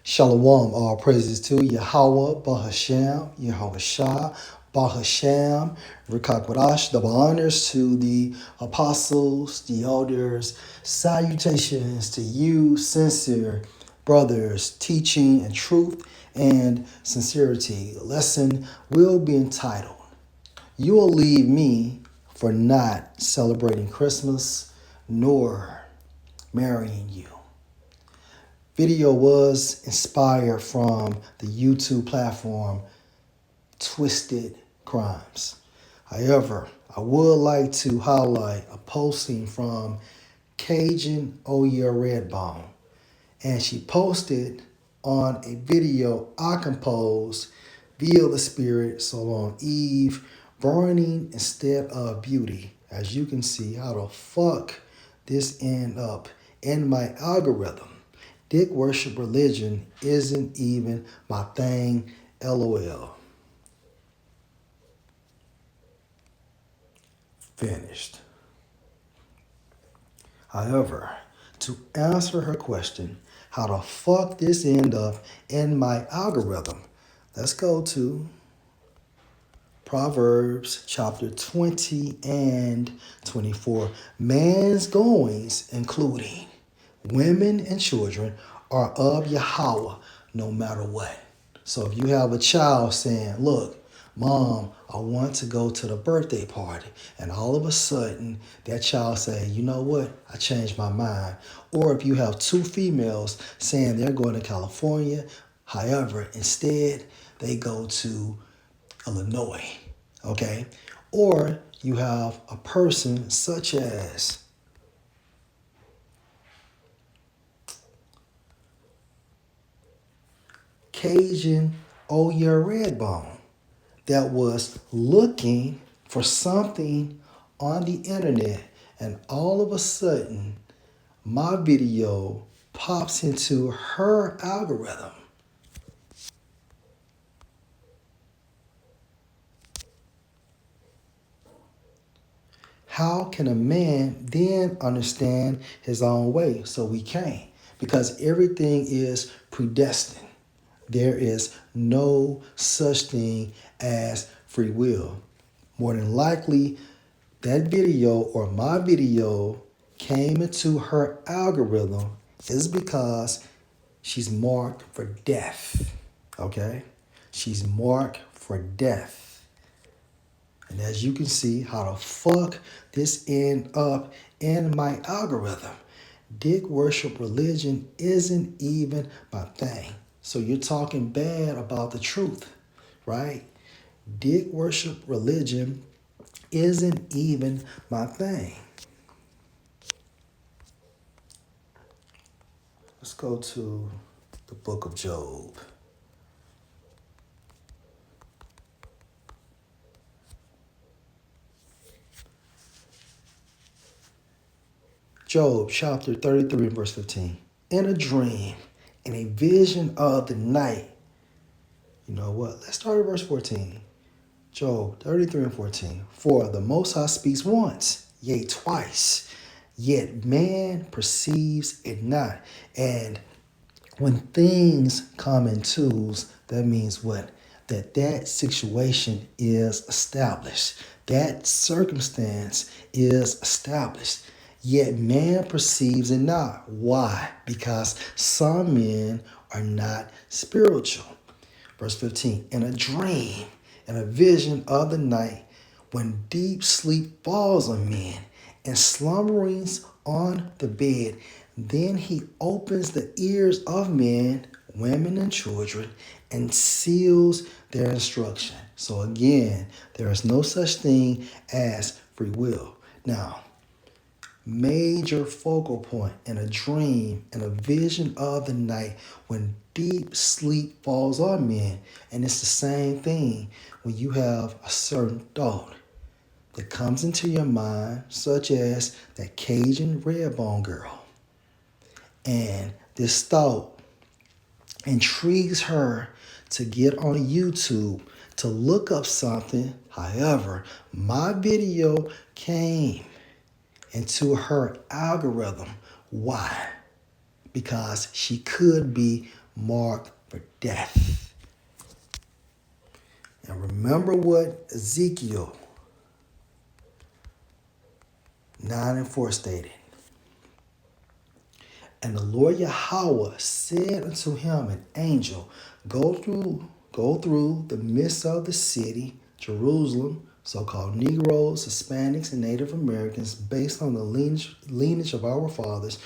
Shalom, all praises to Yahweh, Bahasham, Yahweh Shah, Bahasham, Rikakwadash, double honors to the apostles, the elders, salutations to you, sincere brothers, teaching and truth and sincerity. The lesson will be entitled, You Will Leave Me for Not Celebrating Christmas nor Marrying You. Video was inspired from the YouTube platform Twisted Crimes. However, I would like to highlight a posting from Cajun Oya Redbone, and she posted on a video I composed via the Spirit, so on Eve, burning instead of beauty. As you can see, how the fuck this end up in my algorithm. Dick worship religion isn't even my thing, LOL. Finished. However, to answer her question, how the fuck this end up in my algorithm, let's go to Proverbs chapter 20 and 24. Man's goings, including women and children, are of Yahweh no matter what. So if you have a child saying, look, Mom, I want to go to the birthday party, and all of a sudden that child say, you know what, I changed my mind. Or if you have two females saying they're going to California, however, instead they go to Illinois, okay? Or you have a person such as Cajun Oya Redbone that was looking for something on the internet, and all of a sudden my video pops into her algorithm. How can a man then understand his own way? So we can't, because everything is predestined. There is no such thing as free will. More than likely, that video or my video came into her algorithm is because she's marked for death. Okay? She's marked for death. And as you can see, how the fuck this end up in my algorithm. Dick worship religion isn't even my thing. So you're talking bad about the truth, right? Dick worship religion isn't even my thing. Let's go to the book of Job. Job chapter 33 and verse 15. In a dream, in a vision of the night. You know what? Let's start at verse 14. Job 33 and 14. For the Most High speaks once, yea, twice, yet man perceives it not. And when things come in twos, that means what? That situation is established. That circumstance is established. Yet man perceives it not. Why? Because some men are not spiritual. Verse 15, in a dream, in a vision of the night, when deep sleep falls on men and slumberings on the bed, then he opens the ears of men, women, and children and seals their instruction. So again, there is no such thing as free will. Now, major focal point in a dream, in a vision of the night, when deep sleep falls on men. And it's the same thing when you have a certain thought that comes into your mind, such as that Cajun Redbone girl. And this thought intrigues her to get on YouTube to look up something. However, my video came into her algorithm. Why? Because she could be marked for death. And remember what Ezekiel 9:4 stated. And the Lord Yahweh said unto him, an angel, go through the midst of the city, Jerusalem, so-called Negroes, Hispanics, and Native Americans, based on the lineage of our fathers,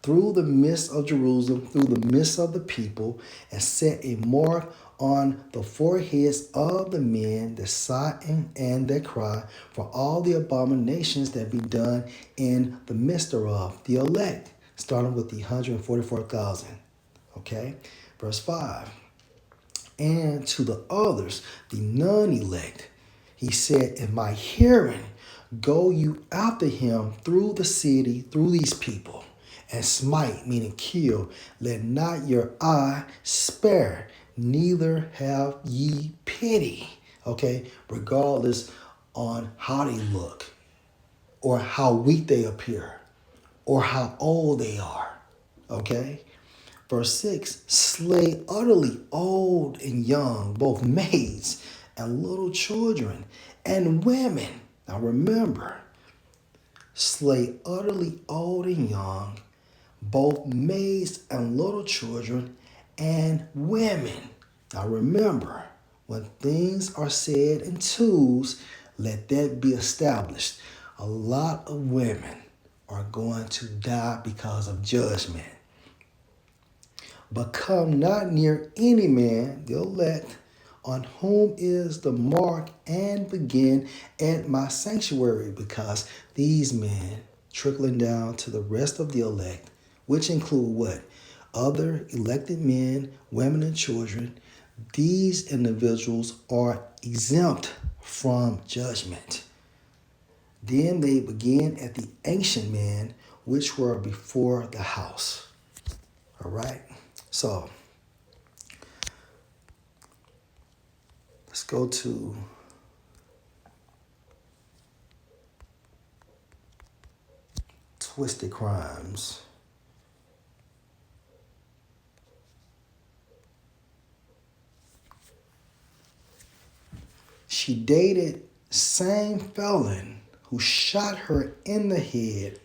through the midst of Jerusalem, through the midst of the people, and set a mark on the foreheads of the men that sigh and that cry for all the abominations that be done in the midst thereof, the elect, starting with the 144,000. Okay? Verse 5. And to the others, the non-elect, he said, in my hearing, go you after him through the city, through these people, and smite, meaning kill. Let not your eye spare, neither have ye pity. Okay, regardless on how they look, or how weak they appear, or how old they are. Okay? Verse 6, slay utterly old and young, both maids and little children and women. Now remember, slay utterly old and young, both maids and little children and women. Now remember, when things are said in twos, let that be established. A lot of women are going to die because of judgment. But come not near any man, the elect, on whom is the mark, and begin at my sanctuary, because these men, trickling down to the rest of the elect, which include what? Other elected men, women, and children, these individuals are exempt from judgment. Then they begin at the ancient men, which were before the house. All right? So, let's go to Twisted Crimes. She dated same felon who shot her in the head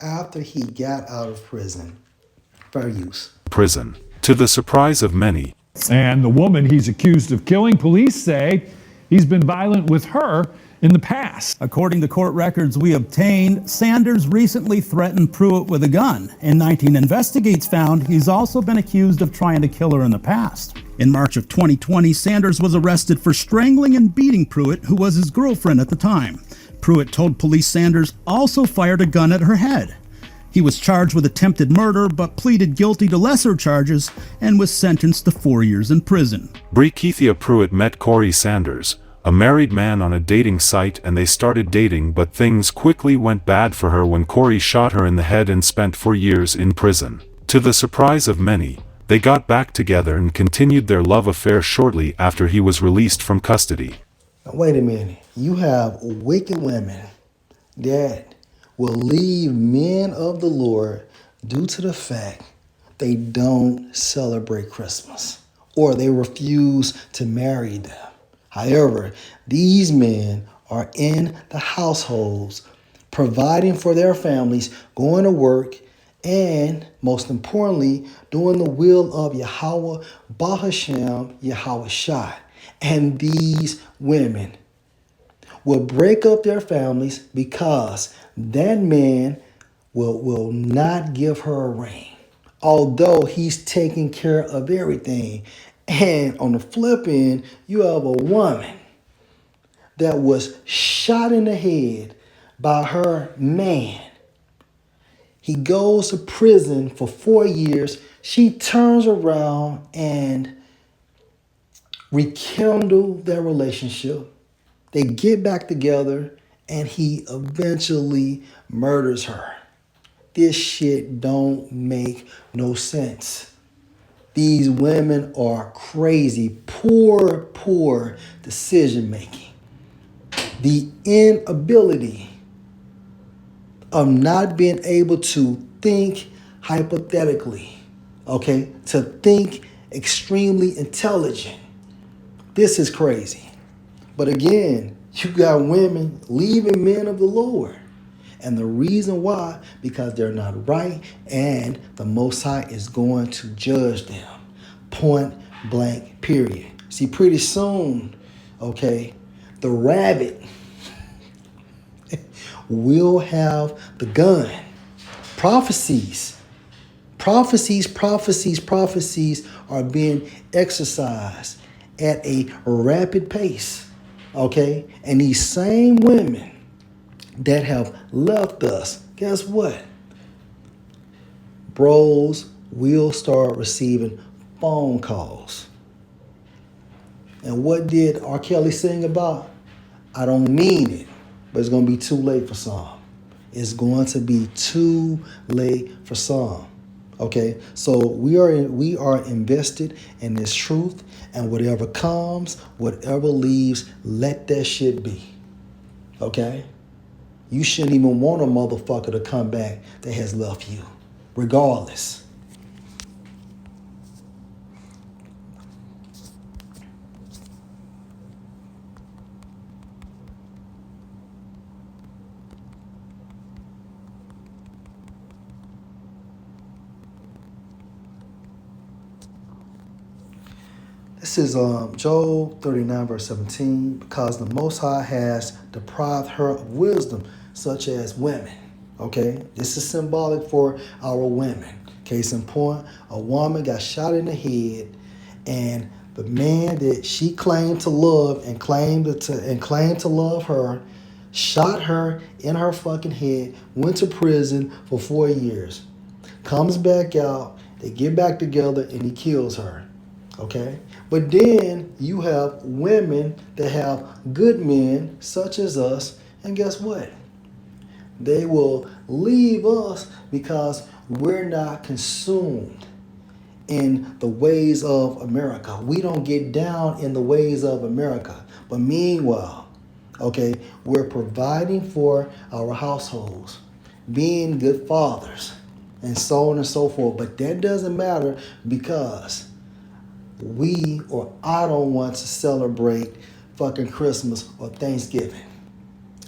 after he got out of prison. Fair use. Prison. To the surprise of many, And the woman he's accused of killing, police say he's been violent with her in the past. According to court records we obtained, Sanders recently threatened Pruitt with a gun, and 19 Investigates found he's also been accused of trying to kill her in the past. In March of 2020, Sanders was arrested for strangling and beating Pruitt, who was his girlfriend at the time. Pruitt told police Sanders also fired a gun at her head. He was charged with attempted murder, but pleaded guilty to lesser charges and was sentenced to 4 years in prison. Briquethia Pruitt met Corey Sanders, a married man, on a dating site, and they started dating, but things quickly went bad for her when Corey shot her in the head and spent 4 years in prison. To the surprise of many, they got back together and continued their love affair shortly after he was released from custody. Now, wait a minute. You have wicked women that will leave men of the Lord due to the fact they don't celebrate Christmas or they refuse to marry them. However, these men are in the households, providing for their families, going to work, and most importantly, doing the will of Yahweh Bahasham Yahweh Shai. And these women will break up their families because that man will not give her a ring, although he's taking care of everything. And on the flip end, you have a woman that was shot in the head by her man. He goes to prison for 4 years. She turns around and rekindle their relationship. They get back together, and he eventually murders her. This shit don't make no sense. These women are crazy. Poor decision making. The inability of not being able to think hypothetically, okay? To think extremely intelligent. This is crazy. But again, you got women leaving men of the Lord. And the reason why, because they're not right, and the Most High is going to judge them. Point blank, period. See, pretty soon, okay, the rabbit will have the gun. Prophecies are being exercised at a rapid pace, okay? And these same women that have left us, guess what? Bros will start receiving phone calls. And what did R. Kelly sing about? I don't mean it, but it's going to be too late for some. It's going to be too late for some. Okay, so we are invested in this truth, and whatever comes, whatever leaves, let that shit be. Okay, you shouldn't even want a motherfucker to come back that has left you, regardless. This is Job 39, verse 17. Because the Most High has deprived her of wisdom, such as women. Okay? This is symbolic for our women. Case in point, a woman got shot in the head, and the man that she claimed to love and claimed to love her shot her in her fucking head, went to prison for 4 years. Comes back out, they get back together, and he kills her. Okay? But then you have women that have good men, such as us, and guess what? They will leave us because we're not consumed in the ways of America. We don't get down in the ways of America. But meanwhile, okay, we're providing for our households, being good fathers, and so on and so forth. But that doesn't matter because I don't want to celebrate fucking Christmas or Thanksgiving.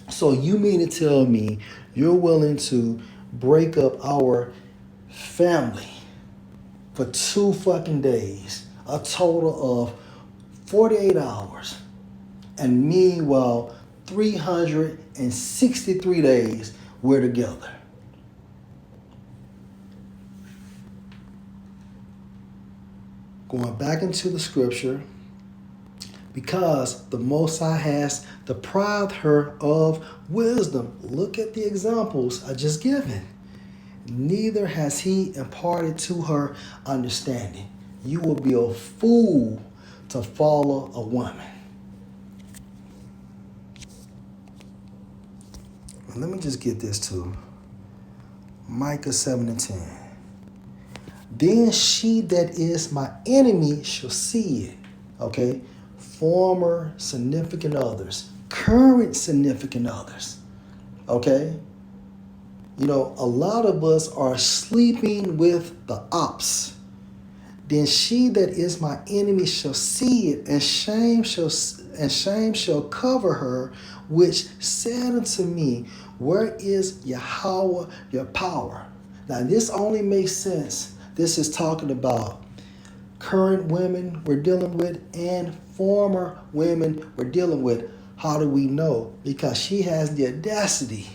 So you mean to tell me you're willing to break up our family for 2 fucking days, a total of 48 hours, and meanwhile 363 days we're together? Going back into the scripture, because the Most High has deprived her of wisdom. Look at the examples I just given. Neither has he imparted to her understanding. You will be a fool to follow a woman. Let me just get this too. Micah 7:10. Then she that is my enemy shall see it. Okay? Former significant others. Current significant others. Okay? You know, a lot of us are sleeping with the ops. Then she that is my enemy shall see it, and shame shall cover her, which said unto me, where is Yahweh your power? Now this only makes sense. This is talking about current women we're dealing with and former women we're dealing with. How do we know? Because she has the audacity.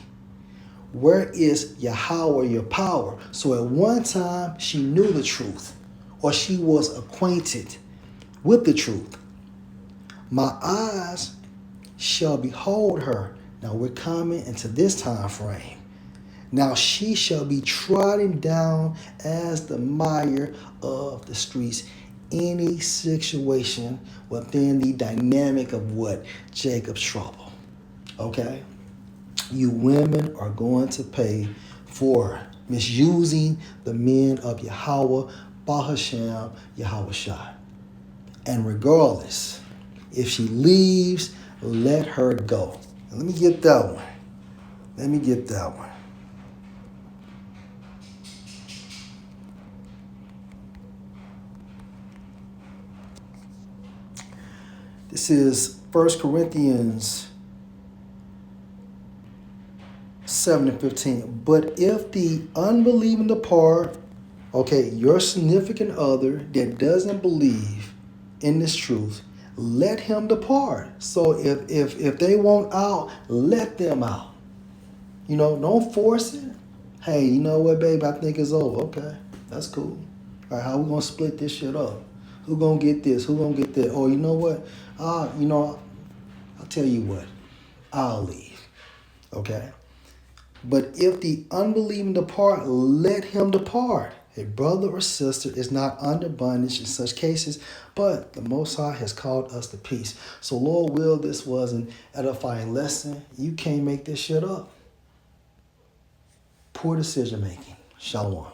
Where is Yahweh your power? So at one time she knew the truth, or she was acquainted with the truth. My eyes shall behold her. Now we're coming into this time frame. Now she shall be trodden down as the mire of the streets. Any situation within the dynamic of what? Jacob's trouble. Okay? You women are going to pay for misusing the men of Yahweh, Bahashem, Yahweh Shai. And regardless, if she leaves, let her go. And let me get that one. This is 1 Corinthians 7:15. But if the unbelieving depart, okay, your significant other that doesn't believe in this truth, let him depart. So if they want out, let them out. You know, don't force it. Hey, you know what, babe? I think it's over. Okay, that's cool. All right, how we gonna split this shit up? Who gonna get this? Who gonna get that? Or you know what? You know, I'll tell you what. I'll leave. Okay. But if the unbelieving depart, let him depart. A brother or sister is not under bondage in such cases, but the Most High has called us to peace. So, Lord will, this was an edifying lesson. You can't make this shit up. Poor decision making. Shalom.